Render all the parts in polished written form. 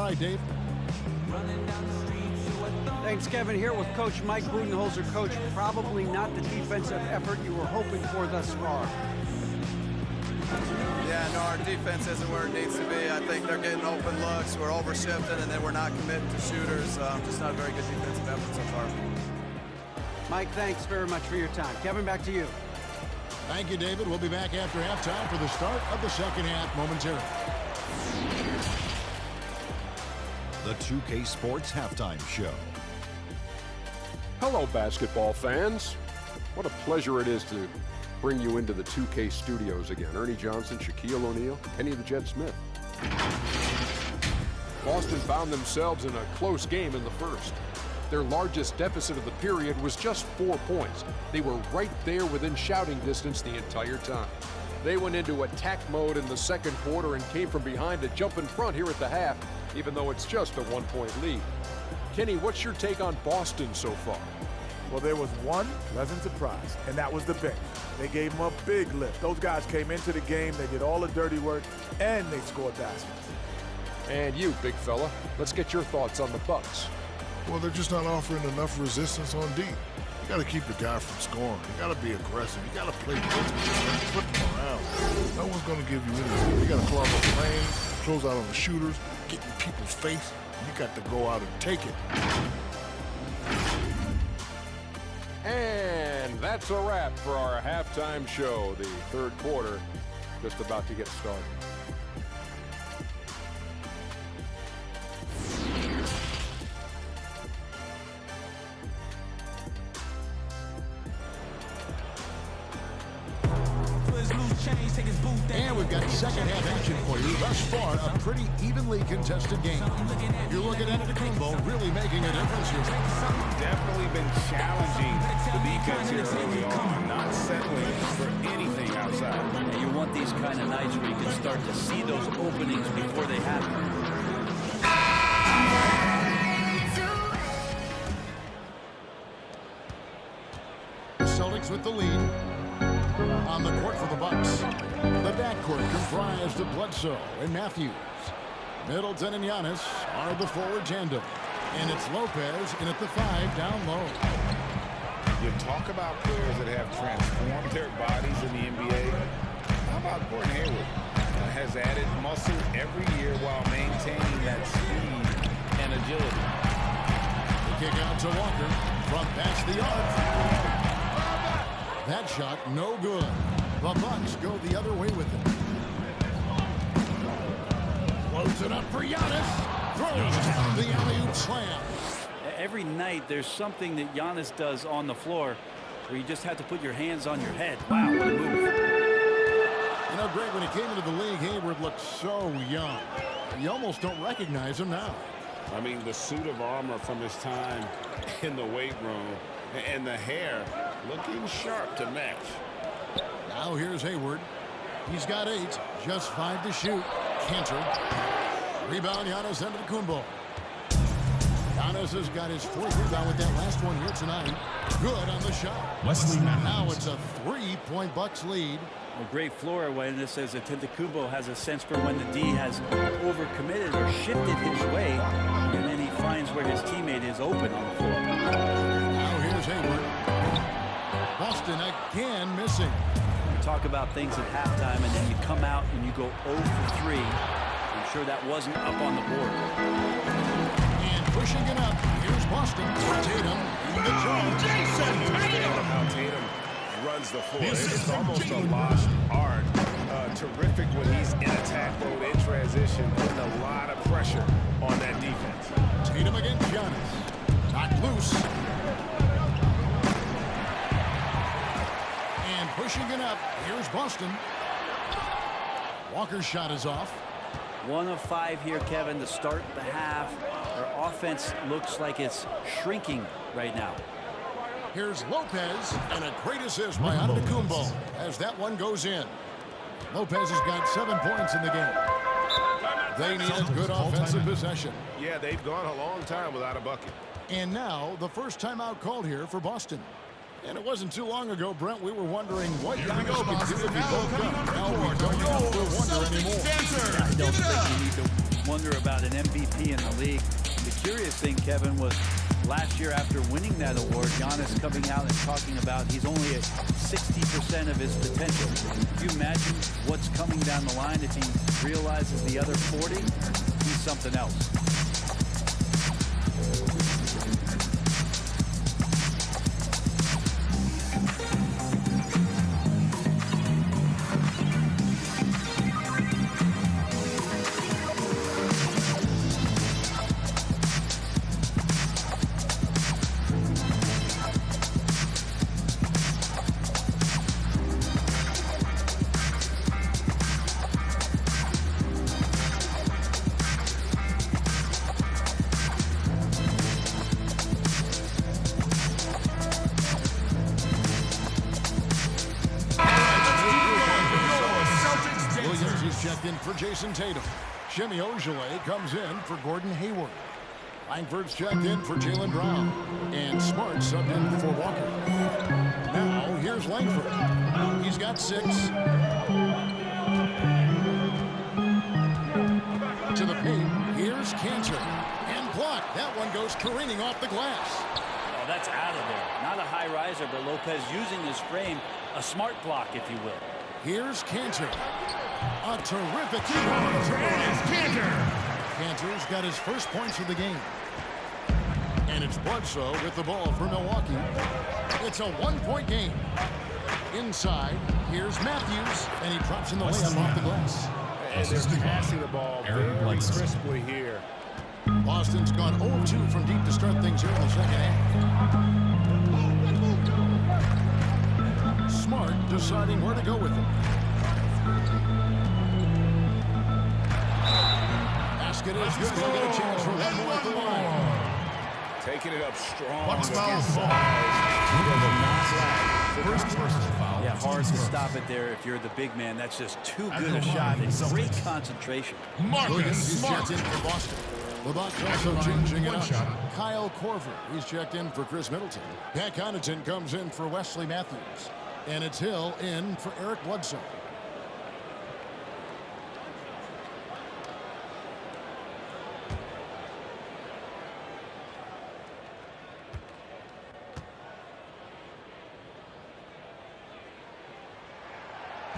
right, Dave. Thanks, Kevin. Here with Coach Mike Budenholzer. Coach, probably not the defensive effort you were hoping for thus far. Yeah, no, our defense isn't where it needs to be. I think they're getting open looks. We're overshifting, and then we're not committing to shooters. Just not a very good defensive effort so far. Mike, thanks very much for your time. Kevin, back to you. Thank you, David. We'll be back after halftime for the start of the second half momentarily. The 2K Sports Halftime Show. Hello, basketball fans. What a pleasure it is to bring you into the 2K studios again. Ernie Johnson, Shaquille O'Neal, Kenny the Jet Smith. Boston found themselves in a close game in the first. Their largest deficit of the period was just 4 points. They were right there within shouting distance the entire time. They went into attack mode in the second quarter and came from behind to jump in front here at the half, even though it's just a 1-point lead. Kenny, what's your take on Boston so far? Well, there was one pleasant surprise, and that was the bench. They gave them a big lift. Those guys came into the game, they did all the dirty work, and they scored baskets. And you, big fella, let's get your thoughts on the Bucks. Well, they're just not offering enough resistance on D. You got to keep the guy from scoring. You got to be aggressive. You got to play physical. Put them around. No one's going to give you anything. You got to clog up the lanes, close out on the shooters, get in people's face. You got to go out and take it. And that's a wrap for our halftime show. The third quarter just about to get started. And we've got second half action for you. Thus far, a pretty evenly contested game. You're looking at Antetokounmpo really making a difference here. Definitely been challenging the defense here early on, not settling for anything outside. And you want these kind of nights where you can start to see those openings before they happen. The Celtics with the lead. On the court for the Bucks. The backcourt comprised of Bledsoe and Matthews. Middleton and Giannis are the forward tandem. And it's Lopez in at the 5 down low. You talk about players that have transformed their bodies in the NBA. How about Gordon Hayward? Has added muscle every year while maintaining that speed and agility. The kick out to Walker from past the arc. That shot no good. The Bucks go the other way with it. Floats it up for Giannis. Throws down the alley-oop slam. Every night there's something that Giannis does on the floor where you just have to put your hands on your head. Wow, what a move. You know, Greg, when he came into the league, Hayward looked so young. You almost don't recognize him now. I mean, the suit of armor from his time in the weight room and the hair looking sharp to match. Now here's Hayward. He's got 8, just 5 to shoot. Cantor. Rebound, Giannis Antetokounmpo. Giannis has got his 4th rebound with that last one here tonight. Good on the shot. Now it's a 3-point Bucks lead. A great floor awareness as Antetokounmpo has a sense for when the D has overcommitted or shifted his way, and then he finds where his teammate is open on the floor. Now here's Hayward. Boston again missing. You talk about things at halftime, and then you come out and you go 0 for 3. I'm sure that wasn't up on the board. And pushing it up, here's Boston. Tatum in the zone. How Tatum runs the floor. It's almost a lost art. Terrific when he's in attack mode, in transition, putting a lot of pressure on that defense. Tatum against Giannis. Knocked loose. And pushing it up, here's Boston. Walker's shot is off. 1 of 5 here, Kevin, to start the half. Their offense looks like it's shrinking right now. Here's Lopez, and a great assist by Antetokounmpo as that one goes in. Lopez has got 7 points in the game. They need a good offensive possession. Yeah, they've gone a long time without a bucket. And now the first timeout called here for Boston. And it wasn't too long ago, Brent, we were wondering what Giannis could do if he broke up. Now we don't have to wonder anymore. I don't think you need to wonder about an MVP in the league. The curious thing, Kevin, was last year after winning that award, Giannis coming out and talking about he's only at 60% of his potential. Can you imagine what's coming down the line if he realizes the other 40? He's something else. Checked in for Jason Tatum. Shimmy Ojale comes in for Gordon Hayward. Langford's checked in for Jaylen Brown. And Smart subbed in for Walker. Now, here's Langford. He's got 6. To the paint, here's Cantor. And blocked. That one goes careening off the glass. Oh, that's out of there. Not a high riser, but Lopez using his frame. A smart block, if you will. Here's Cantor. A terrific Cantor's got his first points of the game. And it's Bledsoe with the ball for Milwaukee. It's a 1-point game. Inside, here's Matthews, and he drops in the layup off the glass. And they're passing the ball very crisply here. Boston's gone 0-2 from deep to start things here in the second half. Smart deciding where to go with it. Basket is good. They'll get a chance for one more at the line. Taking it up strong. What's foul? First personal foul. Yeah, hard to stop it there if you're the big man. That's just too good a shot and great concentration. Williams is checked in for Boston. The Bucks also changing it up. Kyle Korver, he's checked in for Chris Middleton. Pat Connaughton comes in for Wesley Matthews. And it's Hill in for Eric Bledsoe.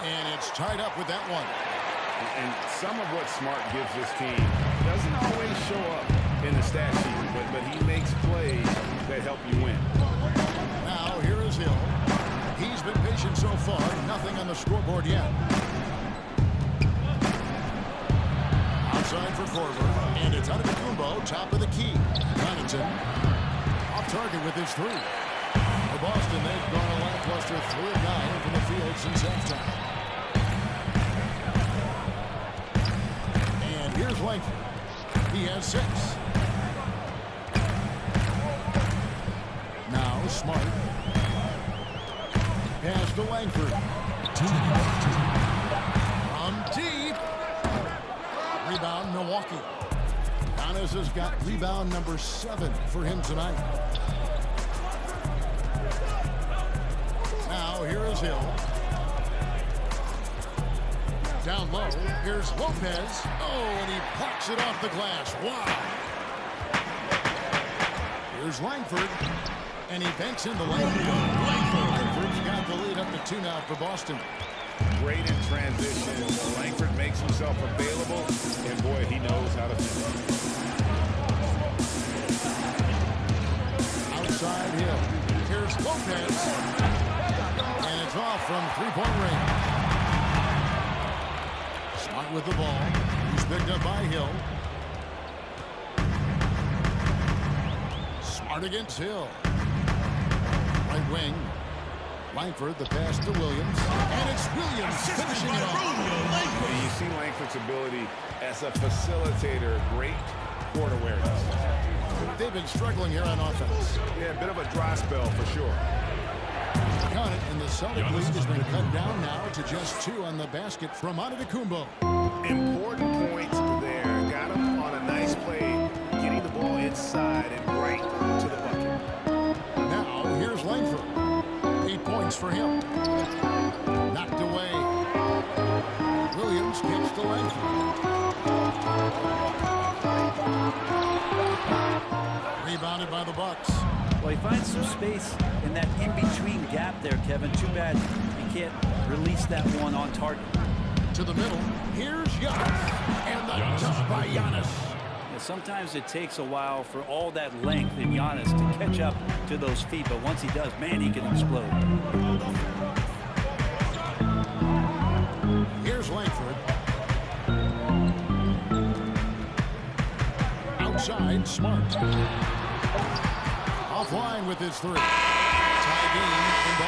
And it's tied up with that one. And some of what Smart gives this team doesn't always show up in the stat sheet, but he makes plays that help you win. Now here is Hill. He's been patient so far. Nothing on the scoreboard yet. Outside for Korver. And it's out of the Kumbo, top of the key. Connaughton off target with his 3. For Boston, they've gone a lackluster 3 of 9 from the field since halftime. And here's Langford. He has 6. Now Smart. Pass to Langford. From deep. Rebound, Milwaukee. Giannis has got rebound number 7 for him tonight. Now here is Hill. Down low. Here's Lopez. Oh, and he plucks it off the glass. Wow. Here's Langford. And he banks in the lane. Langford's got the lead up to 2 now for Boston. Great in transition. Langford makes himself available, and boy, he knows how to finish. Outside Hill. Here's Lopez. And it's off from 3-point range. Smart with the ball. He's picked up by Hill. Smart against Hill. Right wing. Langford, the pass to Williams. And it's Williams finishing it off. And you see Langford's ability as a facilitator. Great court awareness. They've been struggling here on offense. Yeah, a bit of a dry spell for sure. Connaughton in the Celtic lead has been cut down now to just 2 on the basket from Antetokounmpo. Important points there. Got him on a nice play, getting the ball inside and right to the bucket. Now here's Langford. 8 points for him. Knocked away. Williams gets to Langford. space in that in-between gap there, Kevin. Too bad you can't release that one on target. To the middle. Here's Giannis. And the dunk by Giannis. Sometimes it takes a while for all that length in Giannis to catch up to those feet, but once he does, man, he can explode. Here's Langford. Outside, Smart. Offline with his three. Tie game in